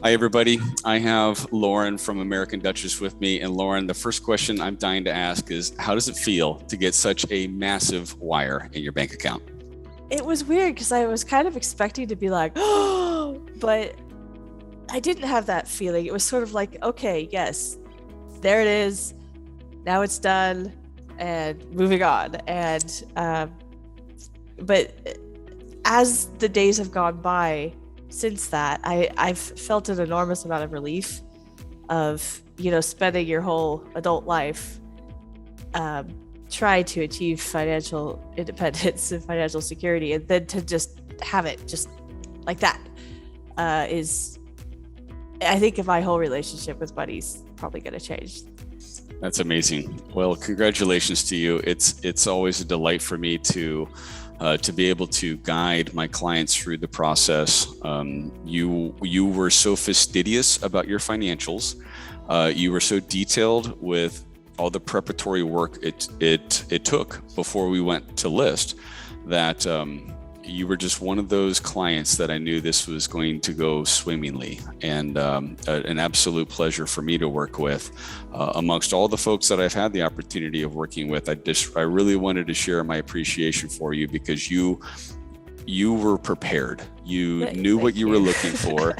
Hi, everybody. I have Lauren from American Duchess with me. And Lauren, the first question I'm dying to ask is, how does it feel to get such a massive wire in your bank account? It was weird because I was kind of expecting to be like, oh, but I didn't have that feeling. It was sort of like, okay, yes, there it is. Now it's done and moving on. But as the days have gone by since that, I've felt an enormous amount of relief of, spending your whole adult life um, trying to achieve financial independence and financial security, and then to just have it just like that is, I think, my whole relationship with money's probably going to change. That's amazing. Well, congratulations to you. It's always a delight for me to be able to guide my clients through the process. You were so fastidious about your financials. You were so detailed with all the preparatory work it took before we went to list that you were just one of those clients that I knew this was going to go swimmingly, and an absolute pleasure for me to work with. Amongst all the folks that I've had the opportunity of working with, I really wanted to share my appreciation for you because you were prepared. You knew what you were looking for.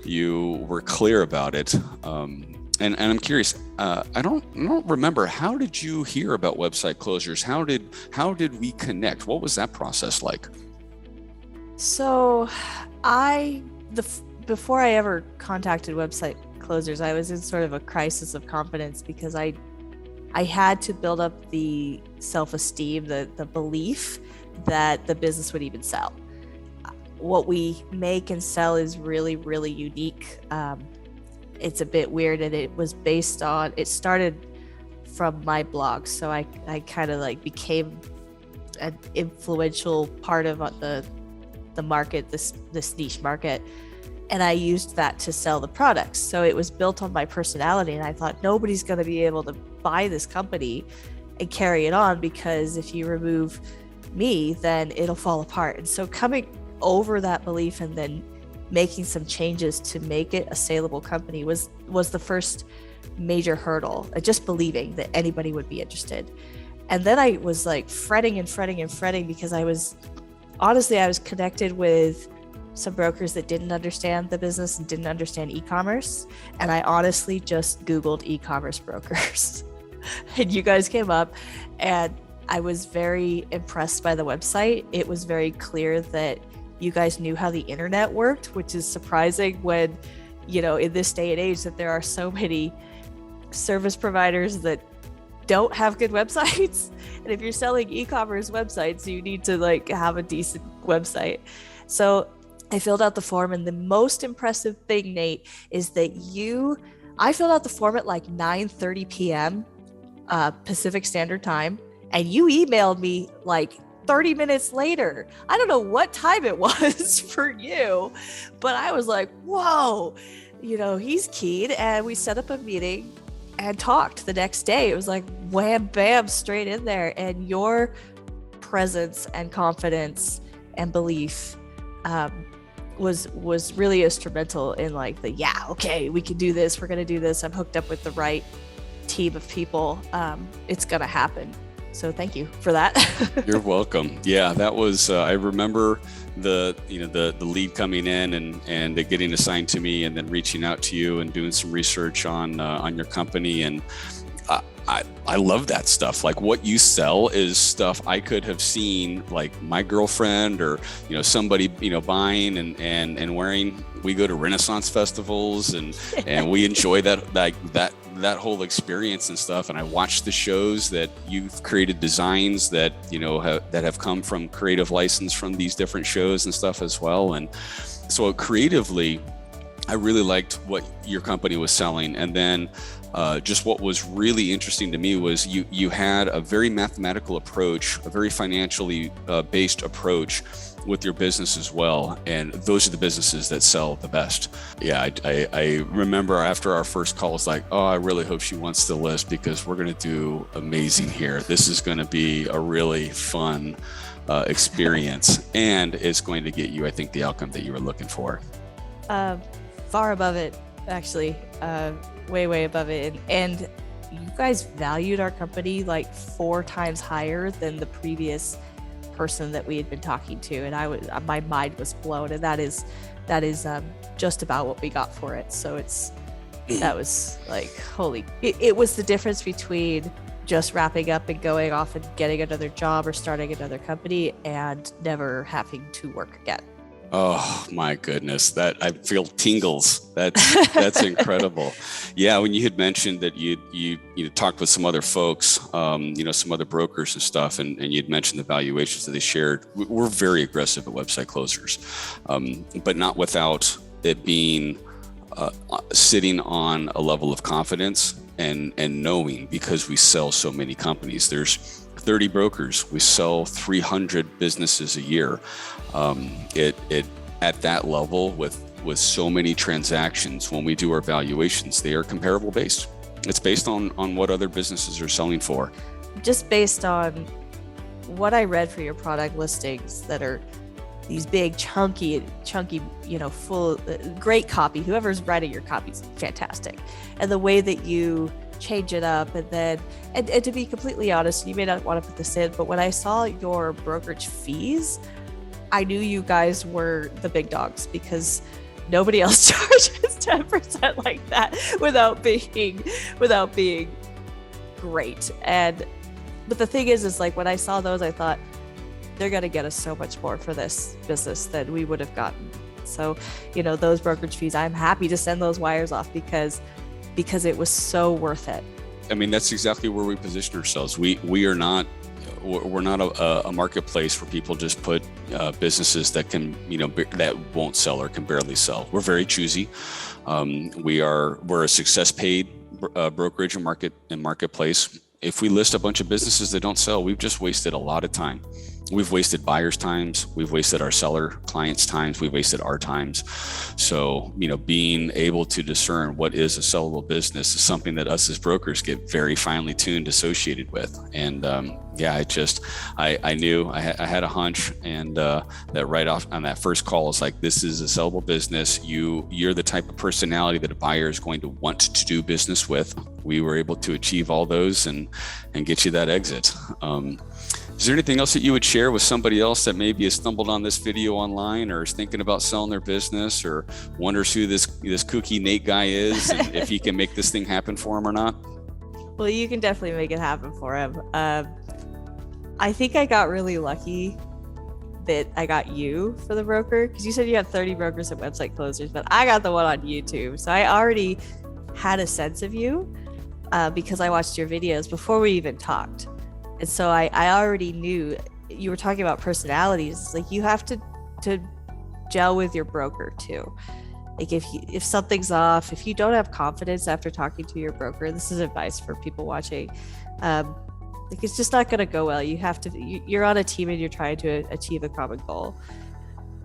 You were clear about it. And I'm curious. I don't remember. How did you hear about website closures? How did we connect? What was that process like? So, before I ever contacted website closers, I was in sort of a crisis of confidence because I had to build up the self-esteem, the belief that the business would even sell. What we make and sell is really, really unique. It's a bit weird, and it started from my blog. So I kind of like became an influential part of the market, this niche market, and I used that to sell the products. So it was built on my personality, and I thought nobody's going to be able to buy this company and carry it on, because if you remove me, then it'll fall apart. And so coming over that belief and then making some changes to make it a saleable company was the first major hurdle, just believing that anybody would be interested. And then I was like fretting because I was connected with some brokers that didn't understand the business and didn't understand e-commerce. And I honestly just Googled e-commerce brokers and you guys came up, and I was very impressed by the website. It was very clear that you guys knew how the internet worked, which is surprising when, in this day and age, that there are so many service providers that don't have good websites. And if you're selling e-commerce websites, you need to have a decent website. So I filled out the form, and the most impressive thing, Nate, is that I filled out the form at 9:30 p.m. Pacific Standard Time, and you emailed me 30 minutes later. I don't know what time it was for you, but I was like, whoa, he's keen. And we set up a meeting and talked the next day. It was like wham bam, straight in there. And your presence and confidence and belief was really instrumental in okay, we can do this, we're gonna do this, I'm hooked up with the right team of people, it's gonna happen. So thank you for that. You're welcome. Yeah, that was I remember the lead coming in and it getting assigned to me, and then reaching out to you and doing some research on your company. And I love that stuff. What you sell is stuff I could have seen my girlfriend or somebody buying and wearing. We go to Renaissance festivals and we enjoy that whole experience and stuff. And I watch the shows that you've created, designs that that have come from creative license from these different shows and stuff as well. And so creatively, I really liked what your company was selling. And then just what was really interesting to me was you had a very mathematical approach, a very financially based approach with your business as well. And those are the businesses that sell the best. Yeah, I remember after our first call, it's like, oh, I really hope she wants to list because we're going to do amazing here. This is going to be a really fun experience, and it's going to get you, I think, the outcome that you were looking for. far above it, actually, way above it. And you guys valued our company like 4 times higher than the previous person that we had been talking to, and my mind was blown. And that is just about what we got for it. So that was like, it was the difference between just wrapping up and going off and getting another job or starting another company and never having to work again. Oh my goodness, that I feel tingles. That's incredible. Yeah, when you had mentioned that you talked with some other folks, some other brokers and stuff, and you'd mentioned the valuations that they shared. We're very aggressive at website closers, but not without it being sitting on a level of confidence and knowing, because we sell so many companies. There's 30 brokers. We sell 300 businesses a year. It at that level with so many transactions, when we do our valuations, they are comparable based. It's based on what other businesses are selling for. Just based on what I read for your product listings that are these big, chunky, full, great copy. Whoever's writing your copy is fantastic. And the way that you change it up, and to be completely honest, you may not want to put this in, but when I saw your brokerage fees, I knew you guys were the big dogs, because nobody else charges 10% like that without being great. But the thing is like, when I saw those, I thought, they're going to get us so much more for this business than we would have gotten. So, those brokerage fees, I'm happy to send those wires off because it was so worth it. I mean, that's exactly where we position ourselves. We're not a marketplace where people just put businesses that can, that won't sell or can barely sell. We're very choosy. We're a success paid brokerage and marketplace. If we list a bunch of businesses that don't sell, we've just wasted a lot of time. We've wasted buyers' times. We've wasted our seller clients' times. We've wasted our times. So, being able to discern what is a sellable business is something that us as brokers get very finely tuned associated with. And I knew I had a hunch, and that right off on that first call, it's like, this is a sellable business. You're the type of personality that a buyer is going to want to do business with. We were able to achieve all those and get you that exit. Is there anything else that you would share with somebody else that maybe has stumbled on this video online, or is thinking about selling their business, or wonders who this kooky Nate guy is, and if he can make this thing happen for him or not? Well, you can definitely make it happen for him. I think I got really lucky that I got you for the broker, because you said you had 30 brokers and website closers, but I got the one on YouTube. So I already had a sense of you because I watched your videos before we even talked. And so I already knew. You were talking about personalities. Like, you have to gel with your broker too. Like, if something's off, if you don't have confidence after talking to your broker, this is advice for people watching. Like, it's just not going to go well. You're on a team and you're trying to achieve a common goal.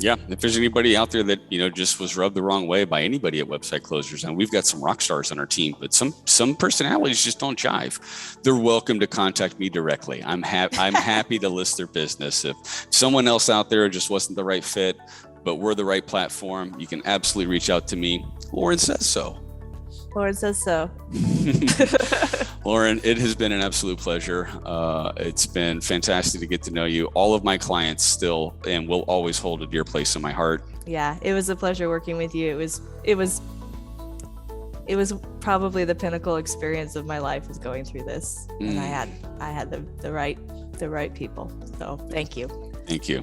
Yeah, if there's anybody out there that just was rubbed the wrong way by anybody at Website Closers, and we've got some rock stars on our team, but some personalities just don't jive, they're welcome to contact me directly. I'm happy to list their business. If someone else out there just wasn't the right fit, but we're the right platform, you can absolutely reach out to me. Lauren says so. Lauren says so. Lauren, it has been an absolute pleasure. It's been fantastic to get to know you. All of my clients still and will always hold a dear place in my heart. Yeah, it was a pleasure working with you. It was probably the pinnacle experience of my life, is going through this. And I had the right people. So thank you. Thank you.